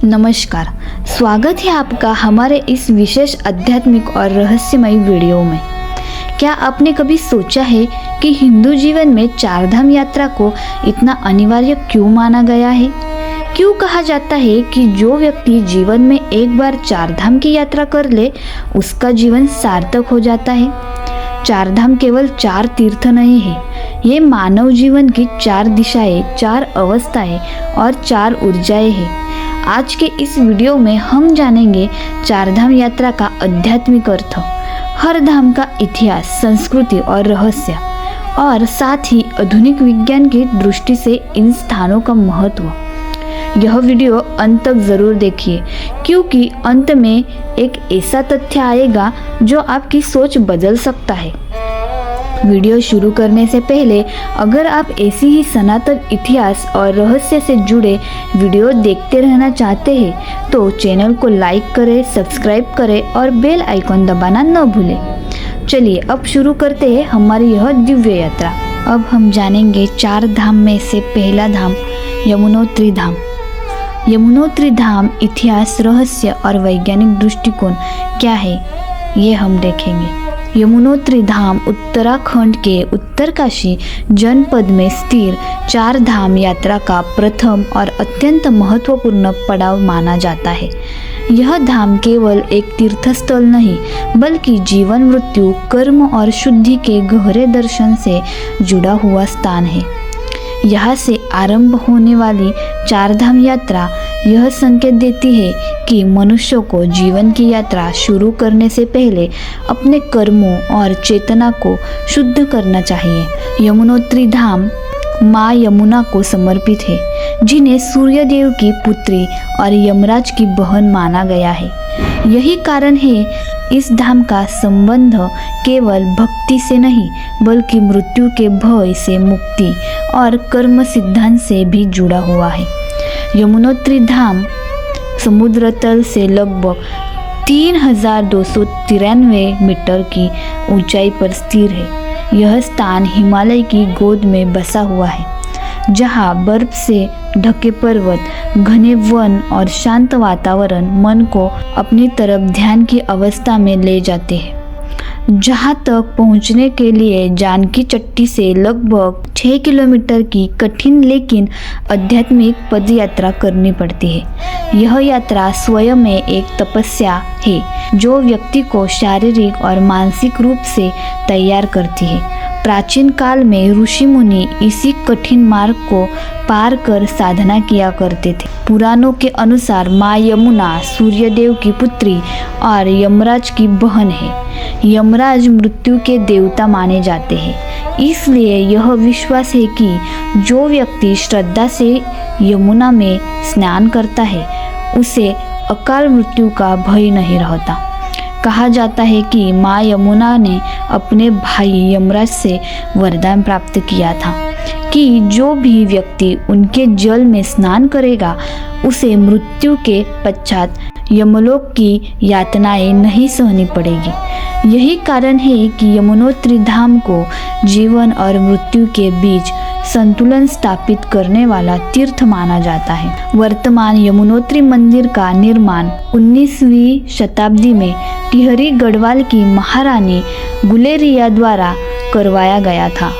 नमस्कार, स्वागत है आपका हमारे इस विशेष आध्यात्मिक और रहस्यमय वीडियो में। क्या आपने कभी सोचा है कि हिंदू जीवन में चारधाम यात्रा को इतना अनिवार्य क्यों माना गया है? क्यों कहा जाता है कि जो व्यक्ति जीवन में एक बार चारधाम की यात्रा कर ले उसका जीवन सार्थक हो जाता है? चारधाम केवल 4 तीर्थ नहीं है, ये मानव जीवन की 4 दिशाएं, 4 अवस्थाएं और 4 ऊर्जाएं हैं। आज के इस वीडियो में हम जानेंगे चारधाम यात्रा का आध्यात्मिक अर्थ, हर धाम का इतिहास, संस्कृति और रहस्य, और साथ ही आधुनिक विज्ञान की दृष्टि से इन स्थानों का महत्व। यह वीडियो अंत तक जरूर देखिए, क्योंकि अंत में एक ऐसा तथ्य आएगा जो आपकी सोच बदल सकता है। वीडियो शुरू करने से पहले अगर आप ऐसी ही सनातन इतिहास और रहस्य से जुड़े वीडियो देखते रहना चाहते हैं तो चैनल को लाइक करें, सब्सक्राइब करें और बेल आइकॉन दबाना न भूलें। चलिए अब शुरू करते हैं हमारी यह दिव्य यात्रा। अब हम जानेंगे 4 धाम में से पहला धाम यमुनोत्री धाम। यमुनोत्री धाम इतिहास, रहस्य और वैज्ञानिक दृष्टिकोण क्या है ये हम देखेंगे। यमुनोत्री धाम उत्तराखंड के उत्तरकाशी जनपद में स्थिर 4 धाम यात्रा का प्रथम और अत्यंत महत्वपूर्ण पड़ाव माना जाता है। यह धाम केवल एक तीर्थस्थल नहीं बल्कि जीवन, मृत्यु, कर्म और शुद्धि के गहरे दर्शन से जुड़ा हुआ स्थान है। यहाँ से आरंभ होने वाली चारधाम यात्रा यह संकेत देती है कि मनुष्य को जीवन की यात्रा शुरू करने से पहले अपने कर्मों और चेतना को शुद्ध करना चाहिए। यमुनोत्री धाम माँ यमुना को समर्पित है, जिन्हें सूर्य देव की पुत्री और यमराज की बहन माना गया है। यही कारण है इस धाम का संबंध केवल भक्ति से नहीं बल्कि मृत्यु के भय से मुक्ति और कर्म सिद्धांत से भी जुड़ा हुआ है। यमुनोत्री धाम समुद्र तल से लगभग 3293 मीटर की ऊंचाई पर स्थिर है। यह स्थान हिमालय की गोद में बसा हुआ है, जहाँ बर्फ से ढके पर्वत, घने वन और शांत वातावरण मन को अपनी तरफ ध्यान की अवस्था में ले जाते हैं। जहाँ तक पहुँचने के लिए जानकी चट्टी से लगभग 6 किलोमीटर की कठिन लेकिन आध्यात्मिक पदयात्रा करनी पड़ती है। यह यात्रा स्वयं में एक तपस्या है जो व्यक्ति को शारीरिक और मानसिक रूप से तैयार करती है। प्राचीन काल में ऋषि मुनि इसी कठिन मार्ग को पार कर साधना किया करते थे। पुराणों के अनुसार माँ यमुना सूर्यदेव की पुत्री और यमराज की बहन है। यमराज मृत्यु के देवता माने जाते हैं, इसलिए यह विश्वास है कि जो व्यक्ति श्रद्धा से यमुना में स्नान करता है उसे अकाल मृत्यु का भय नहीं रहता। कहा जाता है कि माँ यमुना ने अपने भाई यमराज से वरदान प्राप्त किया था कि जो भी व्यक्ति उनके जल में स्नान करेगा उसे मृत्यु के पश्चात यमलोक की यातनाएं नहीं सहनी पड़ेगी। यही कारण है कि यमुनोत्री धाम को जीवन और मृत्यु के बीच संतुलन स्थापित करने वाला तीर्थ माना जाता है। वर्तमान यमुनोत्री मंदिर का निर्माण 19वीं शताब्दी में टिहरी गढ़वाल की महारानी गुलेरिया द्वारा करवाया गया था।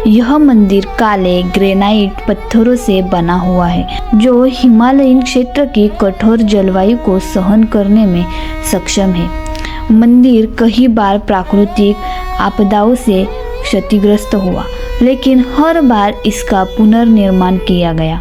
यह मंदिर काले ग्रेनाइट पत्थरों से बना हुआ है जो हिमालयन क्षेत्र की कठोर जलवायु को सहन करने में सक्षम है। मंदिर कई बार प्राकृतिक आपदाओं से क्षतिग्रस्त हुआ, लेकिन हर बार इसका पुनर्निर्माण किया गया।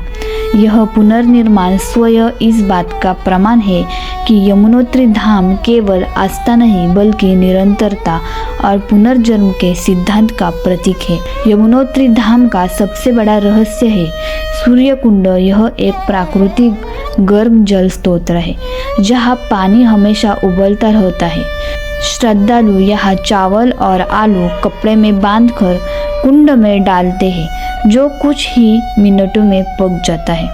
यह पुनर्निर्माण स्वयं इस बात का प्रमाण है कि यमुनोत्री धाम केवल आस्था नहीं बल्कि निरंतरता और पुनर्जन्म के सिद्धांत का प्रतीक है। यमुनोत्री धाम का सबसे बड़ा रहस्य है सूर्य कुंड। यह एक प्राकृतिक गर्म जल स्रोत है जहाँ पानी हमेशा उबलता रहता है। श्रद्धालु यहाँ चावल और आलू कपड़े में बांधकर कुंड में डालते हैं, जो कुछ ही मिनटों में पक जाता है।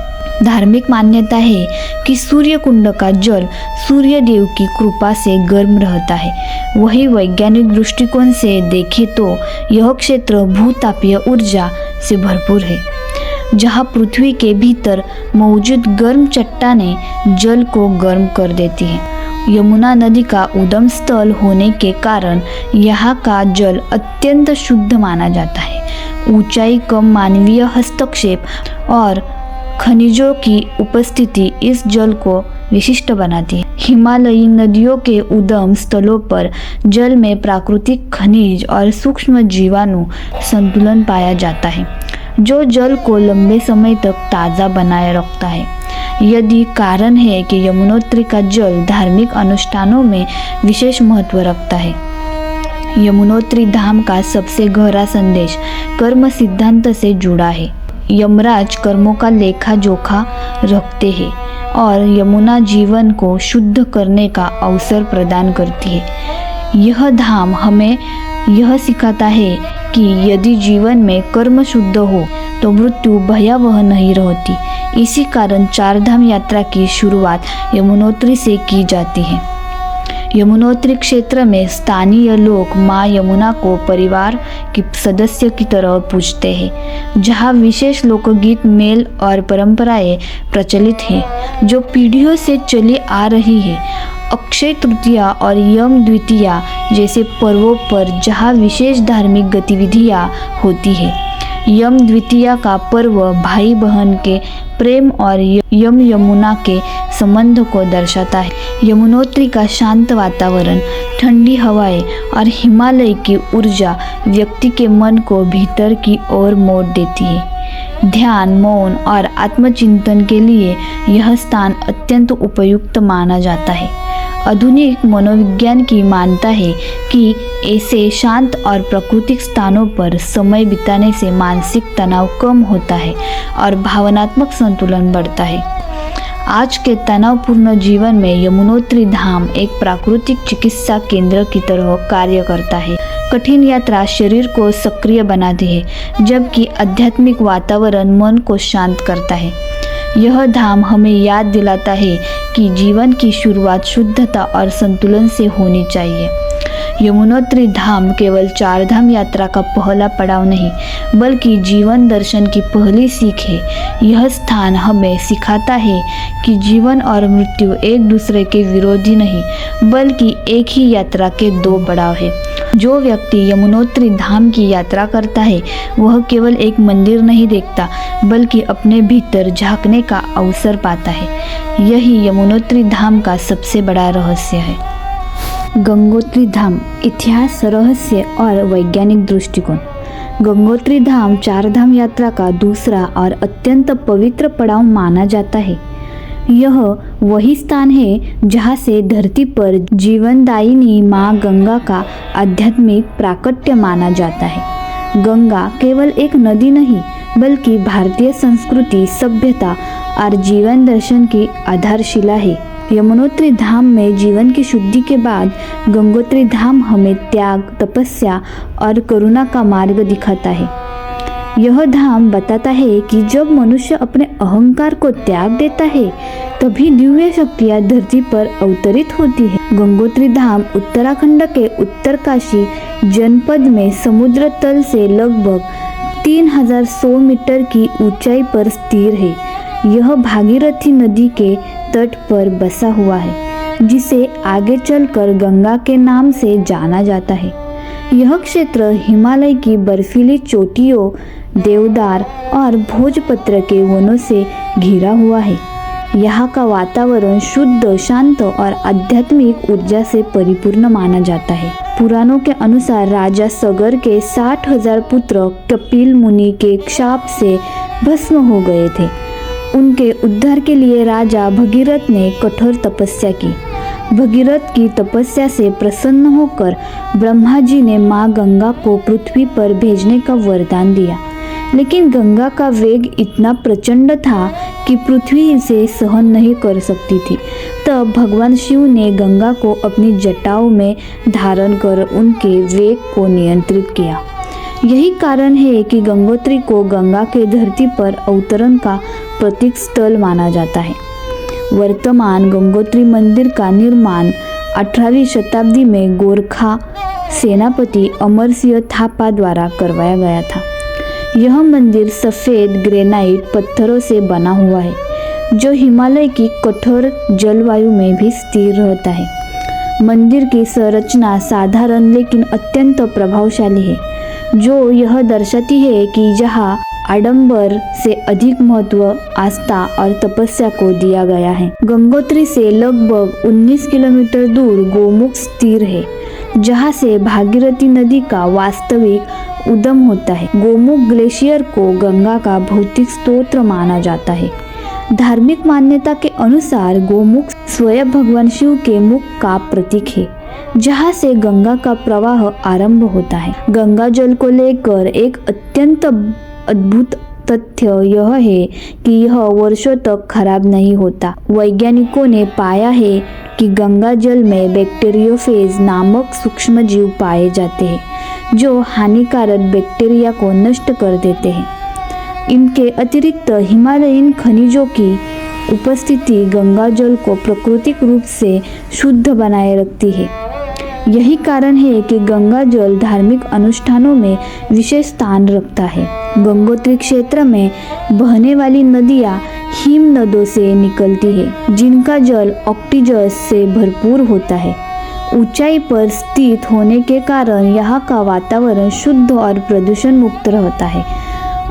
धार्मिक मान्यता है कि सूर्य कुंड का जल सूर्य देव की कृपा से गर्म रहता है। वही वैज्ञानिक दृष्टिकोण से देखें तो यह क्षेत्र भूतापीय ऊर्जा से भरपूर है। जहाँ पृथ्वी के भीतर मौजूद गर्म चट्टानें जल को गर्म कर देती हैं। यमुना नदी का उद्गम स्थल होने के कारण यहाँ का जल अत्यंत शुद्ध माना जाता है। ऊंचाई, कम मानवीय हस्तक्षेप और खनिजों की उपस्थिति इस जल को विशिष्ट बनाती है। हिमालयी नदियों के उद्गम स्थलों पर जल में प्राकृतिक खनिज और सूक्ष्म जीवाणु संतुलन पाया जाता है, जो जल को लंबे समय तक ताज़ा बनाए रखता है। यदि कारण है कि यमुनोत्री का जल धार्मिक अनुष्ठानों में विशेष महत्व रखता है। यमुनोत्री धाम का सबसे गहरा संदेश कर्म सिद्धांत से जुड़ा है। यमराज कर्मों का लेखा जोखा रखते हैं और यमुना जीवन को शुद्ध करने का अवसर प्रदान करती है। यह धाम हमें यह सिखाता है कि यदि जीवन में कर्म शुद्ध हो तो मृत्यु भयावह नहीं रहती। इसी कारण चारधाम यात्रा की शुरुआत यमुनोत्री से की जाती है। यमुनोत्री क्षेत्र में स्थानीय लोग माँ यमुना को परिवार के सदस्य की तरह पूजते हैं, जहाँ विशेष लोकगीत, मेल और परंपराएं प्रचलित हैं, जो पीढ़ियों से चली आ रही है। अक्षय तृतीया और यम द्वितीया जैसे पर्वों पर जहाँ विशेष धार्मिक गतिविधियाँ होती है। यम द्वितीया का पर्व भाई बहन के प्रेम और यमुना के संबंध को दर्शाता है। यमुनोत्री का शांत वातावरण, ठंडी हवाएं और हिमालय की ऊर्जा व्यक्ति के मन को भीतर की ओर मोड़ देती है। ध्यान, मौन और आत्मचिंतन के लिए यह स्थान अत्यंत उपयुक्त माना जाता है। आधुनिक मनोविज्ञान की मानता है कि ऐसे शांत और प्राकृतिक स्थानों पर समय बिताने से मानसिक तनाव कम होता है और भावनात्मक संतुलन बढ़ता है। आज के तनावपूर्ण जीवन में यमुनोत्री धाम एक प्राकृतिक चिकित्सा केंद्र की तरह कार्य करता है। कठिन यात्रा शरीर को सक्रिय बनाती है, जबकि आध्यात्मिक वातावरण मन को शांत करता है। यह धाम हमें याद दिलाता है कि जीवन की शुरुआत शुद्धता और संतुलन से होनी चाहिए। यमुनोत्री धाम केवल चारधाम यात्रा का पहला पड़ाव नहीं, बल्कि जीवन दर्शन की पहली सीख है। यह स्थान हमें सिखाता है कि जीवन और मृत्यु एक दूसरे के विरोधी नहीं, बल्कि एक ही यात्रा के दो पड़ाव है। जो व्यक्ति यमुनोत्री धाम की यात्रा करता है, वह केवल एक मंदिर नहीं देखता, बल्कि अपने भीतर झांकने का अवसर पाता है। यही यमुनोत्री धाम का सबसे बड़ा रहस्य है। गंगोत्री धाम, इतिहास, रहस्य और वैज्ञानिक दृष्टिकोण। गंगोत्री धाम चारधाम यात्रा का दूसरा और अत्यंत पवित्र पड़ाव माना जाता है। यह वही स्थान है जहाँ से धरती पर जीवनदायिनी माँ गंगा का आध्यात्मिक प्राकट्य माना जाता है। गंगा केवल एक नदी नहीं, बल्कि भारतीय संस्कृति, सभ्यता और जीवन दर्शन की आधारशिला है। यमुनोत्री धाम में जीवन की शुद्धि के बाद गंगोत्री धाम हमें त्याग, तपस्या और करुणा का मार्ग दिखाता है। यह धाम बताता है कि जब मनुष्य अपने अहंकार को त्याग देता है, तभी दिव्य शक्तियाँ धरती पर अवतरित होती है। गंगोत्री धाम उत्तराखंड के उत्तरकाशी जनपद में समुद्र तल से लगभग 3100 मीटर की ऊंचाई पर स्थिर है। यह भागीरथी नदी के तट पर बसा हुआ है, जिसे आगे चलकर गंगा के नाम से जाना जाता है। यह क्षेत्र हिमालय की बर्फीली चोटियों, देवदार और भोजपत्र के वनों से घिरा हुआ है। यहाँ का वातावरण शुद्ध, शांत और आध्यात्मिक ऊर्जा से परिपूर्ण माना जाता है। पुराणों के अनुसार राजा सगर के 60,000 पुत्र कपिल मुनि के शाप से भस्म हो गए थे। उनके उद्धार के लिए राजा भगीरथ ने कठोर तपस्या की। भगीरथ की तपस्या से प्रसन्न होकर ब्रह्मा जी ने माँ गंगा को पृथ्वी पर भेजने का वरदान दिया, लेकिन गंगा का वेग इतना प्रचंड था कि पृथ्वी इसे सहन नहीं कर सकती थी। तब भगवान शिव ने गंगा को अपनी जटाओं में धारण कर उनके वेग को नियंत्रित किया। यही कारण है कि गंगोत्री को गंगा के धरती पर अवतरण का प्रतीक स्थल माना जाता है। वर्तमान गंगोत्री मंदिर का निर्माण 18वीं शताब्दी में गोरखा सेनापति अमरसिंह थापा द्वारा करवाया गया था। यह मंदिर सफ़ेद ग्रेनाइट पत्थरों से बना हुआ है, जो हिमालय की कठोर जलवायु में भी स्थिर रहता है। मंदिर की संरचना साधारण लेकिन अत्यंत प्रभावशाली है, जो यह दर्शाती है कि जहाँ आडंबर से अधिक महत्व आस्था और तपस्या को दिया गया है। गंगोत्री से लगभग 19 किलोमीटर दूर गोमुख स्थिर है, जहाँ से भागीरथी नदी का वास्तविक उद्गम होता है। गोमुख ग्लेशियर को गंगा का भौतिक स्रोत माना जाता है। धार्मिक मान्यता के अनुसार गोमुख स्वयं भगवान शिव के मुख का प्रतीक है, जहाँ से गंगा का प्रवाह आरंभ होता है। गंगा जल को लेकर एक अत्यंत अद्भुत तथ्य यह है कि यह वर्षों तक खराब नहीं होता। वैज्ञानिकों ने पाया है कि गंगा जल में बैक्टीरियोफेज नामक सूक्ष्मजीव पाए जाते हैं, जो हानिकारक बैक्टीरिया को नष्ट कर देते हैं। इनके अतिरिक्त हिमालयीन खनिजों की उपस्थिति गंगा जल को प्राकृतिक रूप से शुद्ध बनाए रखती है। यही कारण है कि गंगा जल धार्मिक अनुष्ठानों में विशेष स्थान रखता है। गंगोत्री क्षेत्र में बहने वाली नदियाँ हिम नदों से निकलती है, जिनका जल ऑक्सीजन से भरपूर होता है। ऊंचाई पर स्थित होने के कारण यहाँ का वातावरण शुद्ध और प्रदूषण मुक्त रहता है।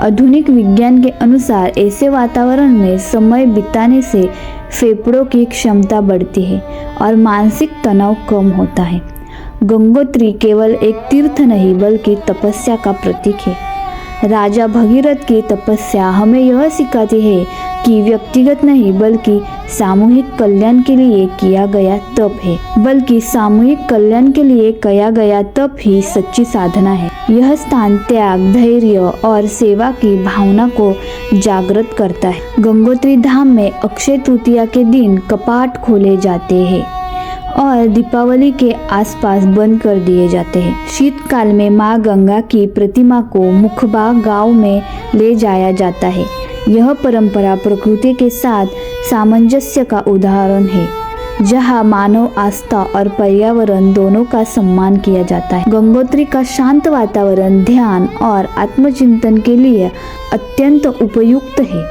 आधुनिक विज्ञान के अनुसार ऐसे वातावरण में समय बिताने से फेफड़ों की क्षमता बढ़ती है और मानसिक तनाव कम होता है। गंगोत्री केवल एक तीर्थ नहीं बल्कि तपस्या का प्रतीक है। राजा भगीरथ की तपस्या हमें यह सिखाती है कि व्यक्तिगत नहीं बल्कि सामूहिक कल्याण के लिए किया गया तप है, बल्कि सामूहिक कल्याण के लिए किया गया तप ही सच्ची साधना है। यह स्थान त्याग, धैर्य और सेवा की भावना को जागृत करता है। गंगोत्री धाम में अक्षय तृतीया के दिन कपाट खोले जाते हैं और दीपावली के आसपास बंद कर दिए जाते हैं। शीतकाल में माँ गंगा की प्रतिमा को मुखबा गांव में ले जाया जाता है। यह परंपरा प्रकृति के साथ सामंजस्य का उदाहरण है, जहाँ मानव आस्था और पर्यावरण दोनों का सम्मान किया जाता है। गंगोत्री का शांत वातावरण ध्यान और आत्मचिंतन के लिए अत्यंत उपयुक्त है।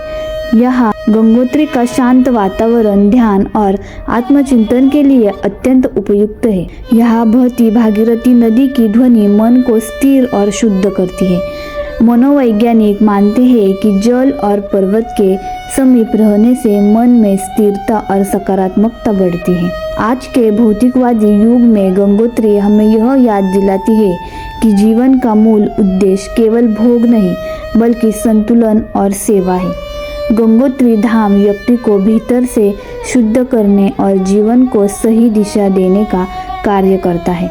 यहाँ गंगोत्री का शांत वातावरण ध्यान और आत्मचिंतन के लिए अत्यंत उपयुक्त है। यहाँ बहती भागीरथी नदी की ध्वनि मन को स्थिर और शुद्ध करती है। मनोवैज्ञानिक मानते हैं कि जल और पर्वत के समीप रहने से मन में स्थिरता और सकारात्मकता बढ़ती है। आज के भौतिकवादी युग में गंगोत्री हमें यह याद दिलाती है कि जीवन का मूल उद्देश्य केवल भोग नहीं बल्कि संतुलन और सेवा है। गंगोत्री धाम व्यक्ति को भीतर से शुद्ध करने और जीवन को सही दिशा देने का कार्य करता है।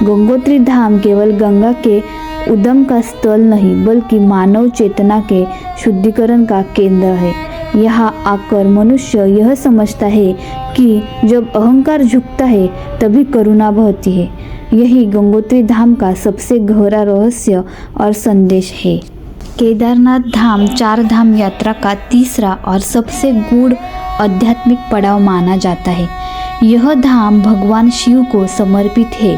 गंगोत्री धाम केवल गंगा के उद्गम का स्थल नहीं बल्कि मानव चेतना के शुद्धिकरण का केंद्र है। यहाँ आकर मनुष्य यह समझता है कि जब अहंकार झुकता है तभी करुणा बहती है। यही गंगोत्री धाम का सबसे गहरा रहस्य और संदेश है। केदारनाथ धाम 4 धाम यात्रा का तीसरा और सबसे गूढ़ आध्यात्मिक पड़ाव माना जाता है। यह धाम भगवान शिव को समर्पित है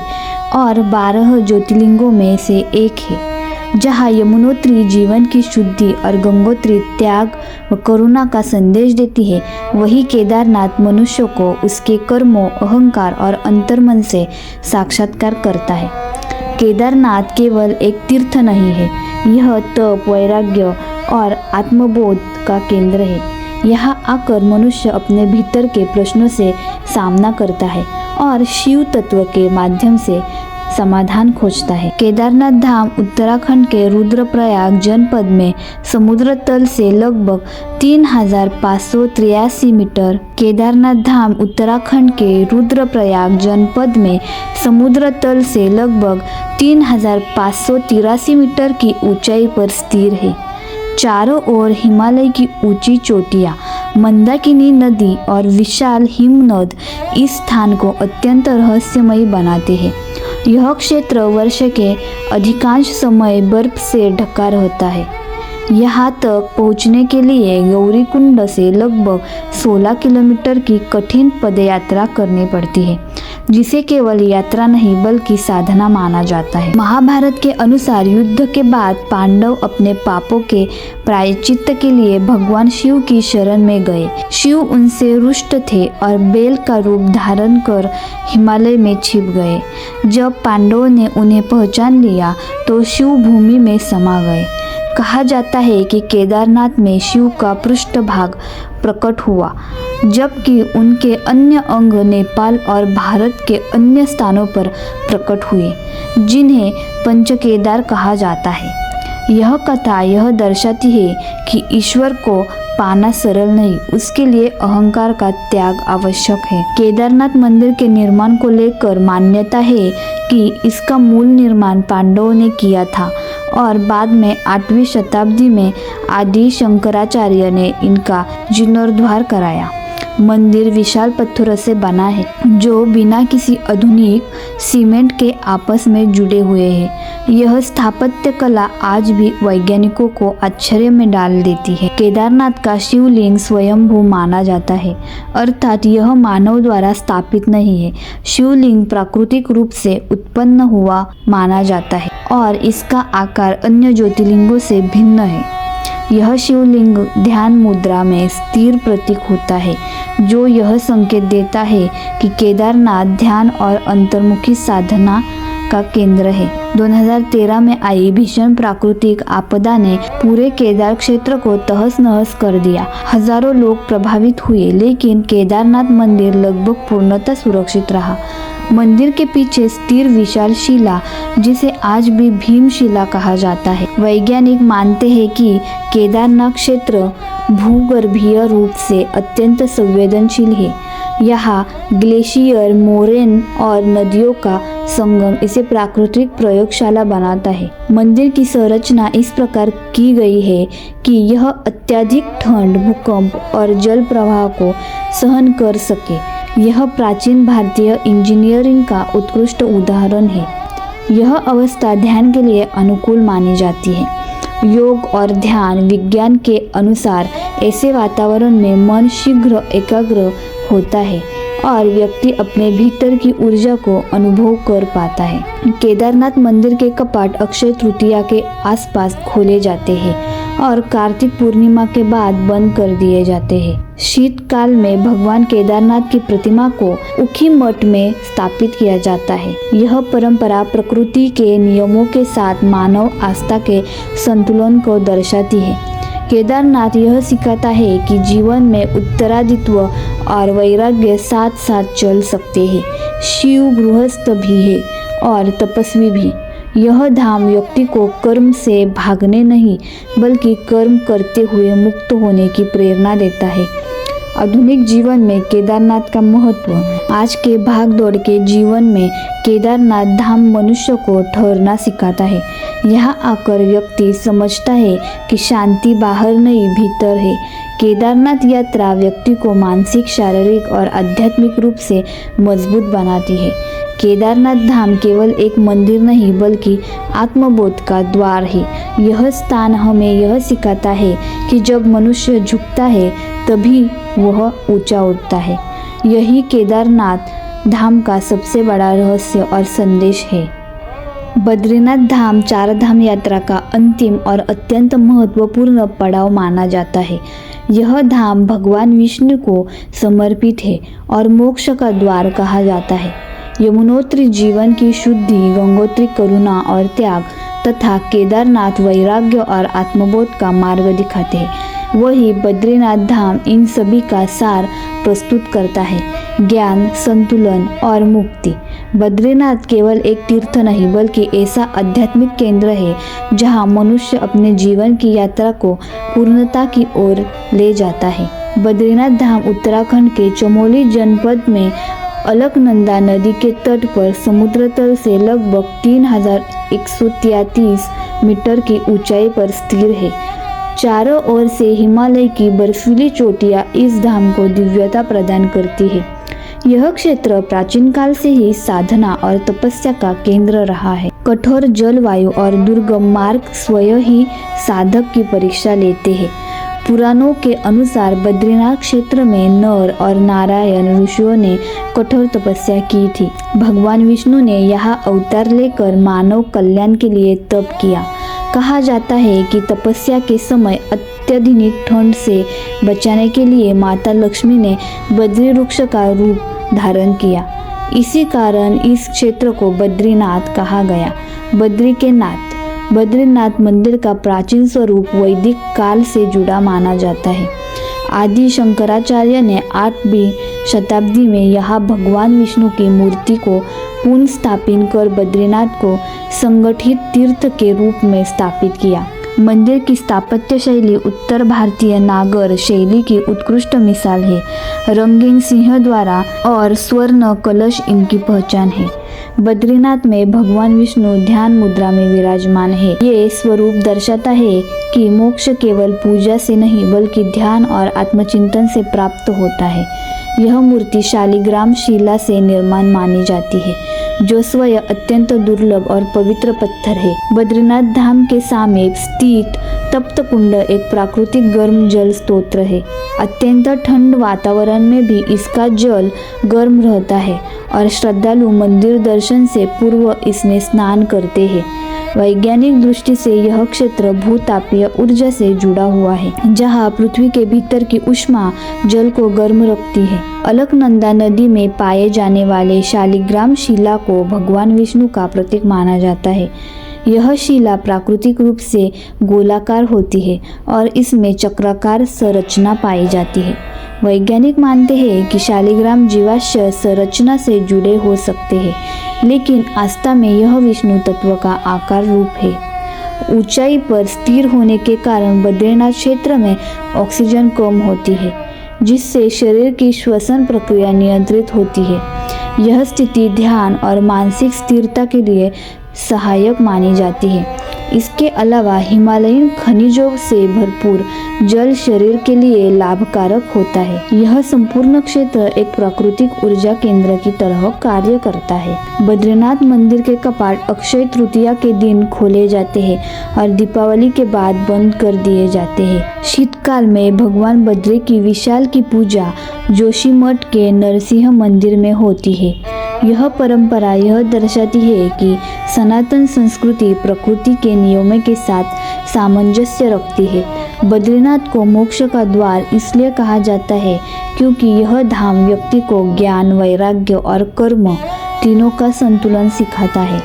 और 12 ज्योतिर्लिंगों में से एक है। जहाँ यमुनोत्री जीवन की शुद्धि और गंगोत्री त्याग व करुणा का संदेश देती है, वही केदारनाथ मनुष्य को उसके कर्मों, अहंकार और अंतर्मन से साक्षात्कार करता है। केदारनाथ केवल एक तीर्थ नहीं है, यह तप, वैराग्य और आत्मबोध का केंद्र है। यहाँ आकर मनुष्य अपने भीतर के प्रश्नों से सामना करता है और शिव तत्व के माध्यम से समाधान खोजता है। केदारनाथ धाम उत्तराखंड के रुद्रप्रयाग जनपद में समुद्र तल से लगभग 3583 मीटर। केदारनाथ धाम उत्तराखंड के रुद्रप्रयाग जनपद में समुद्र तल से लगभग 3583 मीटर की ऊंचाई पर स्थिर है। चारों ओर हिमालय की ऊंची चोटियाँ, मंदाकिनी नदी और विशाल हिमनद इस स्थान को अत्यंत रहस्यमयी बनाते हैं। यह क्षेत्र वर्ष के अधिकांश समय बर्फ से ढका रहता है। यहाँ तक पहुँचने के लिए गौरीकुंड से लगभग 16 किलोमीटर की कठिन पदयात्रा करनी पड़ती है। जिसे केवल यात्रा नहीं बल्कि साधना माना जाता है। महाभारत के अनुसार युद्ध के बाद पांडव अपने पापों के प्रायश्चित्त के लिए भगवान शिव की शरण में गए। शिव उनसे रुष्ट थे और बेल का रूप धारण कर हिमालय में छिप गए। जब पांडवों ने उन्हें पहचान लिया तो शिव भूमि में समा गए। कहा जाता है कि केदारनाथ में शिव का पृष्ठभाग प्रकट हुआ, जबकि उनके अन्य अंग नेपाल और भारत के अन्य स्थानों पर प्रकट हुए, जिन्हें पंचकेदार कहा जाता है। यह कथा यह दर्शाती है कि ईश्वर को पाना सरल नहीं, उसके लिए अहंकार का त्याग आवश्यक है। केदारनाथ मंदिर के निर्माण को लेकर मान्यता है कि इसका मूल निर्माण पांडवों ने किया था और बाद में 8वीं शताब्दी में आदि शंकराचार्य ने इनका जीर्णोद्धार कराया। मंदिर विशाल पत्थरों से बना है जो बिना किसी आधुनिक सीमेंट के आपस में जुड़े हुए हैं। यह स्थापत्य कला आज भी वैज्ञानिकों को आश्चर्य में डाल देती है। केदारनाथ का शिवलिंग स्वयंभू माना जाता है, अर्थात यह मानव द्वारा स्थापित नहीं है। शिवलिंग प्राकृतिक रूप से उत्पन्न हुआ माना जाता है और इसका आकार अन्य ज्योतिर्लिंगों से भिन्न है। यह शिवलिंग ध्यान मुद्रा में स्थिर प्रतीक होता है, जो यह संकेत देता है कि केदारनाथ ध्यान और अंतर्मुखी साधना का केंद्र है। 2013 में आई भीषण प्राकृतिक आपदा ने पूरे केदार क्षेत्र को तहस नहस कर दिया। हजारों लोग प्रभावित हुए, लेकिन केदारनाथ मंदिर लगभग पूर्णतः सुरक्षित रहा। मंदिर के पीछे स्थिर विशाल शिला, जिसे आज भी भीमशिला कहा जाता है। वैज्ञानिक मानते हैं कि केदारनाथ क्षेत्र भूगर्भीय रूप से अत्यंत संवेदनशील है। यहाँ ग्लेशियर, मोरेन और नदियों का संगम इसे प्राकृतिक प्रयोगशाला बनाता है। मंदिर की संरचना इस प्रकार की गई है कि यह अत्यधिक ठंड, भूकंप और जल प्रवाह को सहन कर सके। यह प्राचीन भारतीय इंजीनियरिंग का उत्कृष्ट उदाहरण है। यह अवस्था ध्यान के लिए अनुकूल मानी जाती है। योग और ध्यान विज्ञान के अनुसार ऐसे वातावरण में मन शीघ्र एकाग्र होता है और व्यक्ति अपने भीतर की ऊर्जा को अनुभव कर पाता है। केदारनाथ मंदिर के कपाट अक्षय तृतीया के आसपास खोले जाते हैं और कार्तिक पूर्णिमा के बाद बंद कर दिए जाते हैं। शीतकाल में भगवान केदारनाथ की प्रतिमा को उखी मठ में स्थापित किया जाता है। यह परंपरा प्रकृति के नियमों के साथ मानव आस्था के संतुलन को दर्शाती है। केदारनाथ यह सिखाता है कि जीवन में उत्तरादित्व और वैराग्य साथ साथ चल सकते हैं। शिव गृहस्थ भी है और तपस्वी भी। यह धाम व्यक्ति को कर्म से भागने नहीं बल्कि कर्म करते हुए मुक्त होने की प्रेरणा देता है। आधुनिक जीवन में केदारनाथ का महत्व। आज के भागदौड़ के जीवन में केदारनाथ धाम मनुष्य को ठहरना सिखाता है। यहाँ आकर व्यक्ति समझता है कि शांति बाहर नहीं भीतर है। केदारनाथ यात्रा व्यक्ति को मानसिक, शारीरिक और आध्यात्मिक रूप से मजबूत बनाती है। केदारनाथ धाम केवल एक मंदिर नहीं बल्कि आत्मबोध का द्वार है। यह स्थान हमें यह सिखाता है कि जब मनुष्य झुकता है तभी वह ऊंचा उठता है। यही केदारनाथ धाम का सबसे बड़ा रहस्य और संदेश है। बद्रीनाथ धाम 4 धाम यात्रा का अंतिम और अत्यंत महत्वपूर्ण पड़ाव माना जाता है। यह धाम भगवान विष्णु को समर्पित है और मोक्ष का द्वार कहा जाता है। यमुनोत्री जीवन की शुद्धि, गंगोत्री करुणा और त्याग तथा केदारनाथ वैराग्य और आत्मबोध का मार्ग दिखाते हैं। वही बद्रीनाथ धाम इन सभी का सार प्रस्तुत करता है, ज्ञान, संतुलन और मुक्ति। बद्रीनाथ केवल एक तीर्थ नहीं बल्कि ऐसा आध्यात्मिक केंद्र है जहां मनुष्य अपने जीवन की यात्रा को पूर्णता की ओर ले जाता है। बद्रीनाथ धाम उत्तराखंड के चमोली जनपद में अलकनंदा नदी के तट पर समुद्र तल से लगभग 3133 मीटर की ऊंचाई पर स्थिर है। चारों ओर से हिमालय की बर्फीली चोटियां इस धाम को दिव्यता प्रदान करती है। यह क्षेत्र प्राचीन काल से ही साधना और तपस्या का केंद्र रहा है। कठोर जलवायु और दुर्गम मार्ग स्वयं ही साधक की परीक्षा लेते हैं। पुराणों के अनुसार बद्रीनाथ क्षेत्र में नर और नारायण ऋषियों ने कठोर तपस्या की थी। भगवान विष्णु ने यहाँ अवतार लेकर मानव कल्याण के लिए तप किया। कहा जाता है कि तपस्या के समय अत्यधिक ठंड से बचाने के लिए माता लक्ष्मी ने बद्री वृक्ष का रूप धारण किया। इसी कारण इस क्षेत्र को बद्रीनाथ कहा गया। बद्री के नाथ। बद्रीनाथ मंदिर का प्राचीन स्वरूप वैदिक काल से जुड़ा माना जाता है। आदि शंकराचार्य ने 8वीं शताब्दी में यहाँ भगवान विष्णु की मूर्ति को पुनः स्थापित कर बद्रीनाथ को संगठित तीर्थ के रूप में स्थापित किया। मंदिर की स्थापत्य शैली उत्तर भारतीय नागर शैली की उत्कृष्ट मिसाल है। रंगीन सिंह द्वारा और स्वर्ण कलश इनकी पहचान है। बद्रीनाथ में भगवान विष्णु ध्यान मुद्रा में विराजमान है। ये स्वरूप दर्शाता है कि मोक्ष केवल पूजा से नहीं बल्कि ध्यान और आत्मचिंतन से प्राप्त होता है। यह मूर्ति शालिग्राम शिला से निर्माण मानी जाती है, जो स्वयं अत्यंत दुर्लभ और पवित्र पत्थर है। बद्रीनाथ धाम के समीप स्थित तप्त कुंड एक प्राकृतिक गर्म जल स्रोत है। अत्यंत ठंड वातावरण में भी इसका जल गर्म रहता है और श्रद्धालु मंदिर दर्शन से पूर्व इसमें स्नान करते हैं। वैज्ञानिक दृष्टि से यह क्षेत्र भूतापीय ऊर्जा से जुड़ा हुआ है, जहां पृथ्वी के भीतर की ऊष्मा जल को गर्म रखती है। अलकनंदा नदी में पाए जाने वाले शालिग्राम शिला को भगवान विष्णु का प्रतीक माना जाता है। यह शिला प्राकृतिक रूप से गोलाकार होती है और इसमें चक्राकार संरचना पाई जाती है। वैज्ञानिक मानते हैं कि शालिग्राम जीवाश्म संरचना से जुड़े हो सकते हैं, लेकिन आस्था में यह विष्णु तत्व का आकार रूप है। ऊंचाई पर स्थिर होने के कारण बद्रीनाथ क्षेत्र में ऑक्सीजन कम होती है, जिससे शरीर की श्वसन प्रक्रिया नियंत्रित होती है। यह स्थिति ध्यान और मानसिक स्थिरता के लिए सहायक मानी जाती है। इसके अलावा हिमालयन खनिजों से भरपूर जल शरीर के लिए लाभकारक होता है। यह संपूर्ण क्षेत्र एक प्राकृतिक ऊर्जा केंद्र की तरह कार्य करता है। बद्रीनाथ मंदिर के कपाट अक्षय तृतीया के दिन खोले जाते हैं और दीपावली के बाद बंद कर दिए जाते हैं। शीतकाल में भगवान बद्री की विशाल की पूजा जोशीमठ के नरसिंह मंदिर में होती है। यह परंपरा यह दर्शाती है कि सनातन संस्कृति प्रकृति के नियमों के साथ सामंजस्य रखती है। बद्रीनाथ को मोक्ष का द्वार इसलिए कहा जाता है क्योंकि यह धाम व्यक्ति को ज्ञान, वैराग्य और कर्म तीनों का संतुलन सिखाता है।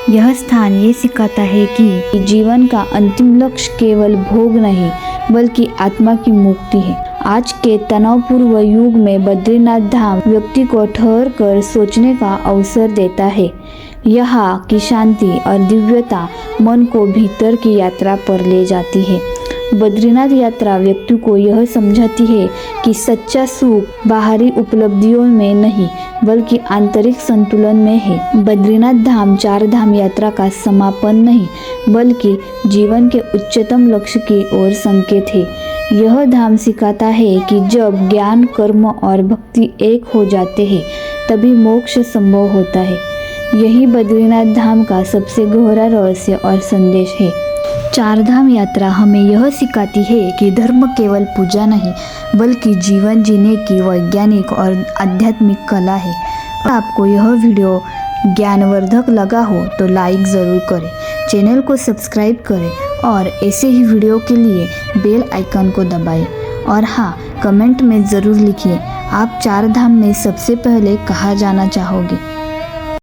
यह स्थान ये सिखाता है कि जीवन का अंतिम लक्ष्य केवल भोग नहीं बल्कि आत्मा की मुक्ति है। आज के तनावपूर्ण युग में बद्रीनाथ धाम व्यक्ति को ठहर कर सोचने का अवसर देता है। यहाँ की शांति और दिव्यता मन को भीतर की यात्रा पर ले जाती है। बद्रीनाथ यात्रा व्यक्ति को यह समझाती है कि सच्चा सुख बाहरी उपलब्धियों में नहीं बल्कि आंतरिक संतुलन में है। बद्रीनाथ धाम 4 धाम यात्रा का समापन नहीं बल्कि जीवन के उच्चतम लक्ष्य की ओर संकेत है। यह धाम सिखाता है कि जब ज्ञान, कर्म और भक्ति एक हो जाते हैं तभी मोक्ष संभव होता है। यही बद्रीनाथ धाम का सबसे गहरा रहस्य और संदेश है। 4 धाम यात्रा हमें यह सिखाती है कि धर्म केवल पूजा नहीं बल्कि जीवन जीने की वैज्ञानिक और आध्यात्मिक कला है। आपको यह वीडियो ज्ञानवर्धक लगा हो तो लाइक ज़रूर करें, चैनल को सब्सक्राइब करें और ऐसे ही वीडियो के लिए बेल आइकन को दबाएं। और हाँ, कमेंट में ज़रूर लिखिए आप 4 धाम में सबसे पहले कहाँ जाना चाहोगे।